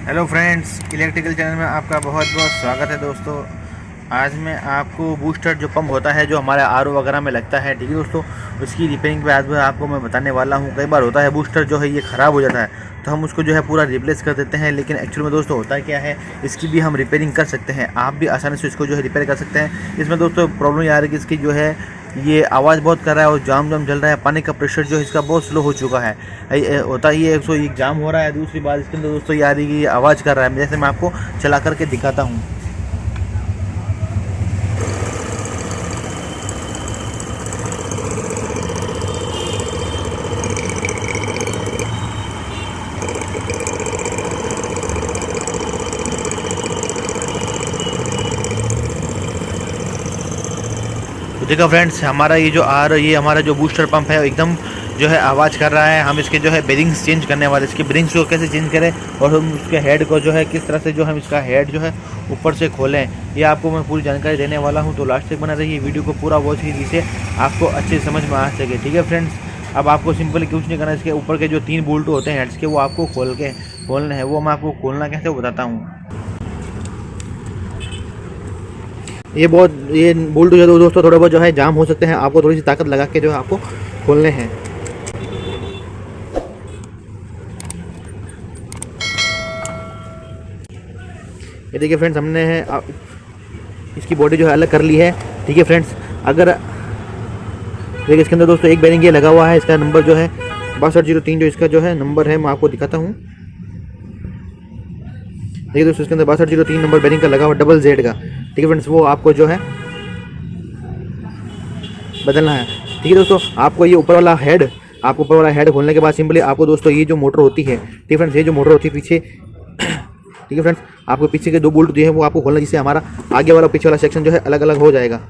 Hello friends, electrical channel में आपका बहुत बहुत स्वागत है दोस्तों। आज मैं आपको बूस्टर जो पंप होता है जो हमारे आरओ वगैरह में लगता है, ठीक है दोस्तों, उसकी रिपेयरिंग पे आज मैं आपको बताने वाला हूँ। कई बार होता है बूस्टर जो है ये ख़राब हो जाता है तो हम उसको जो है पूरा रिप्लेस कर देते हैं, लेकिन एक्चुअल में दोस्तों होता क्या है, इसकी भी हम रिपेयरिंग कर सकते हैं। आप भी आसानी से इसको जो है रिपेयर कर सकते हैं। इसमें दोस्तों प्रॉब्लम ये आ रही है कि इसकी जो है ये आवाज़ बहुत कर रहा है और जाम चल रहा है। पानी का प्रेशर जो है इसका बहुत स्लो हो चुका है। होता ही है, एक एक जाम हो रहा है। दूसरी बात इसके अंदर दोस्तों ये आ रही है कि आवाज़ कर रहा है। जैसे मैं आपको चला करके दिखाता हूँ। तो देखो फ्रेंड्स, हमारा ये हमारा जो बूस्टर पंप है एकदम जो है आवाज़ कर रहा है। हम इसके जो है बेरिंग्स चेंज करने वाले, इसके बेरिंग्स को कैसे चेंज करें और हम उसके हेड को जो है किस तरह से जो हम इसका हेड जो है ऊपर से खोलें, ये आपको मैं पूरी जानकारी देने वाला हूं। तो लास्ट तक बना रहिए, वीडियो को पूरा वॉच कीजिए जिससे आपको अच्छे समझ में आ सके। ठीक है फ्रेंड्स, अब आपको सिंपली कुछ नहीं करना। इसके ऊपर के जो 3 बोल्ट होते हैं हेड्स के, वो आपको खोलने हैं। वो मैं आपको खोलना कैसे बताता हूँ। ये बोल्ट जो दोस्तों थोड़े बहुत जो है जाम हो सकते हैं, आपको थोड़ी सी ताकत लगा के जो है आपको खोलने हैं। ये देखिए फ्रेंड्स, हमने इसकी बॉडी जो है अलग कर ली है। ठीक है फ्रेंड्स, अगर देखिए इसके अंदर दोस्तों एक बेरिंग ये लगा हुआ है, इसका नंबर जो है 6203 जो इसका जो है नंबर है, मैं आपको दिखाता हूँ। देखिए दोस्तों, इसके अंदर 6203 नंबर बेरिंग का लगा हुआ डबल जेड का। ठीक है फ्रेंड्स, वो आपको जो है बदलना है। ठीक है दोस्तों, आपको ये ऊपर वाला हेड खोलने के बाद सिंपली आपको दोस्तों ये जो मोटर होती है, ठीक है फ्रेंड्स, ये जो मोटर होती है पीछे, ठीक है फ्रेंड्स, आपको पीछे के 2 बोल्ट दिए हैं वो आपको खोलना, जिससे हमारा आगे वाला पीछे वाला सेक्शन जो है अलग अलग हो जाएगा।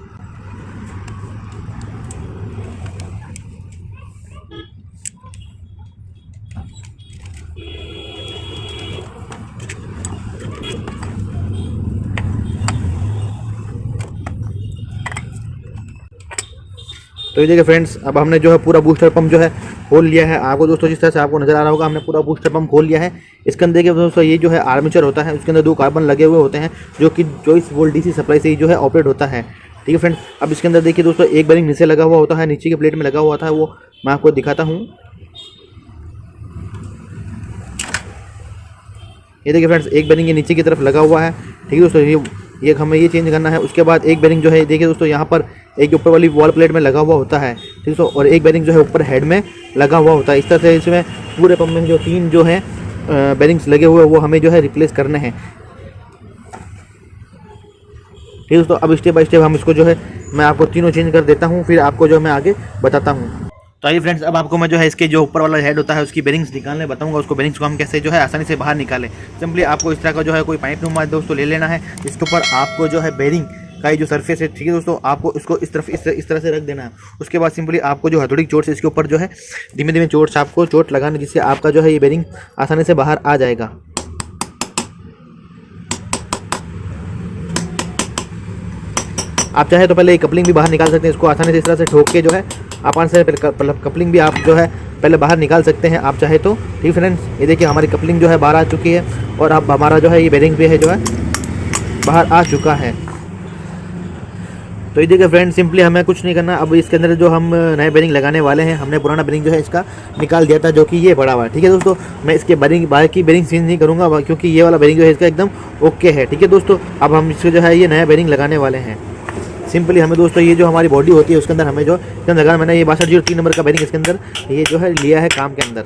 तो ये देखिए फ्रेंड्स, अब हमने जो है पूरा बूस्टर पंप जो है खोल लिया है। आपको दोस्तों जिस तरह से आपको नजर आ रहा होगा, हमने पूरा बूस्टर पंप खोल लिया है। इसके अंदर देखिए दोस्तों, ये जो है आर्मेचर होता है, उसके अंदर 2 कार्बन लगे हुए होते हैं जो कि 24 वोल्ट डीसी सप्लाई से ही जो है ऑपरेट होता है। ठीक है फ्रेंड्स, अब इसके अंदर देखिए दोस्तों एक बेरिंग नीचे लगा हुआ होता है, नीचे की प्लेट में लगा हुआ था, वो मैं आपको दिखाता हूँ। ये देखिए फ्रेंड्स, एक बेरिंग ये नीचे की तरफ लगा हुआ है। ठीक है दोस्तों, ये हमें ये चेंज करना है। उसके बाद एक बेरिंग जो है देखिए दोस्तों, यहाँ पर एक ऊपर वाली वॉल प्लेट में लगा हुआ होता है, ठीक है दोस्तों, और एक बेरिंग जो है ऊपर हेड में लगा हुआ होता है। इस तरह से इसमें पूरे पंप में जो 3 जो है बेरिंग्स लगे हुए वो हमें जो है रिप्लेस करने हैं। ठीक है दोस्तों, अब स्टेप बाय स्टेप हम इसको जो है मैं आपको तीनों चेंज कर देता हूँ, फिर आपको जो मैं आगे बताता हूँ। तो आइए फ्रेंड्स, अब आपको मैं जो है इसके जो ऊपर वाला हेड होता है उसकी बेरिंग्स निकालने बताऊंगा। उसको बेरिंग्स को हम कैसे जो है आसानी से बाहर निकालें। सिंपली आपको इस तरह का जो है कोई पाइप नुमा दोस्तों ले लेना है, जिसके ऊपर आपको जो है बेरिंग का ये जो सरफेस है, ठीक है दोस्तों, आपको इसको इस तरह से रख देना है। उसके बाद सिंपली आपको जो हथौड़ी की चोट से इसके ऊपर जो है धीमे धीमे चोट लगाना, जिससे आपका जो है ये बेरिंग आसानी से बाहर आ जाएगा। आप चाहे तो पहले कपलिंग भी बाहर निकाल सकते हैं। इसको आसानी से इस तरह से ठोक के जो है आसानी से कपलिंग भी आप जो है पहले बाहर निकाल सकते हैं, आप चाहे तो। ठीक फ्रेंड्स, ये देखिए हमारी कपलिंग जो है बाहर आ चुकी है और अब हमारा जो है ये बेरिंग भी है जो है बाहर आ चुका है। तो ये देखिए फ्रेंड्स, सिंपली हमें कुछ नहीं करना। अब इसके अंदर जो हम नए बेरिंग लगाने वाले हैं, हमने पुराना बेरिंग जो है इसका निकाल दिया था, जो कि ये बड़ा हुआ है। ठीक है दोस्तों, मैं इसके बाहर की बेरिंग चेंज नहीं करूँगा क्योंकि ये वाला बेरिंग जो है इसका एकदम ओके है। ठीक है दोस्तों, अब हम इसको जो है ये नया बेरिंग लगाने वाले हैं। सिंपली हमें दोस्तों ये जो हमारी बॉडी होती है उसके अंदर हमें जो इसके अंदर लगाना, मैंने ये 6203 नंबर का बेरिंग इसके अंदर ये जो है लिया है काम के अंदर।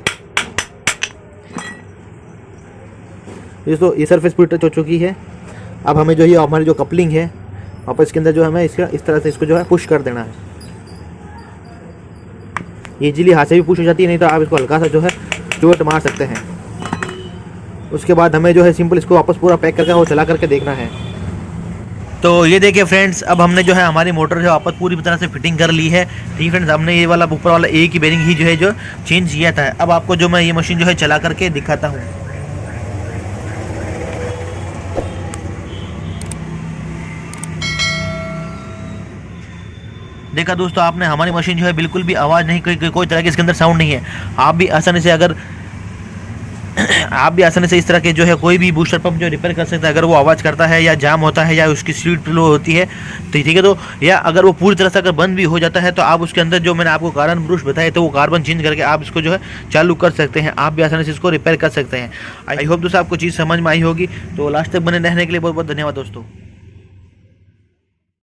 दोस्तों ये सरफेस पूरी टच हो चुकी है। अब हमें जो ये हमारी जो कपलिंग है वापस इसके अंदर जो हमें इसका इस तरह से इसको जो है पुश कर देना है। ये इजीली हाथ से भी पुश हो जाती है, नहीं तो आप इसको हल्का सा जो है चोट मार सकते हैं। उसके बाद हमें जो है सिंपल इसको वापस पूरा पैक करके और चला करके देखना है। तो ये देखिए फ्रेंड्स, अब हमने जो है हमारी मोटर जो वापस पूरी तरह से फिटिंग कर ली है। ठीक है फ्रेंड्स, हमने ये वाला ऊपर वाला एक ही बेरिंग ही जो है जो चेंज किया था। अब आपको जो मैं ये मशीन जो है चला करके दिखाता हूँ। देखा दोस्तों आपने, हमारी मशीन जो है बिल्कुल भी आवाज़ नहीं, कोई तरह की इसके अंदर साउंड नहीं है। आप भी आसानी से अगर आप भी आसानी से इस तरह के जो है कोई भी बूस्टर पंप जो रिपेयर कर सकते हैं। अगर वो आवाज़ करता है या जाम होता है या उसकी सीट लो होती है तो ठीक है, तो या अगर वो पूरी तरह से अगर बंद भी हो जाता है तो आप उसके अंदर जो मैंने आपको कार्बन ब्रूश बताया तो वो कार्बन चेंज करके आप इसको जो है चालू कर सकते हैं। आप भी आसानी से इसको रिपेयर कर सकते हैं। आई होप दोस्तों आपको चीज़ समझ में आई होगी। तो लास्ट तक बने रहने के लिए बहुत बहुत धन्यवाद दोस्तों।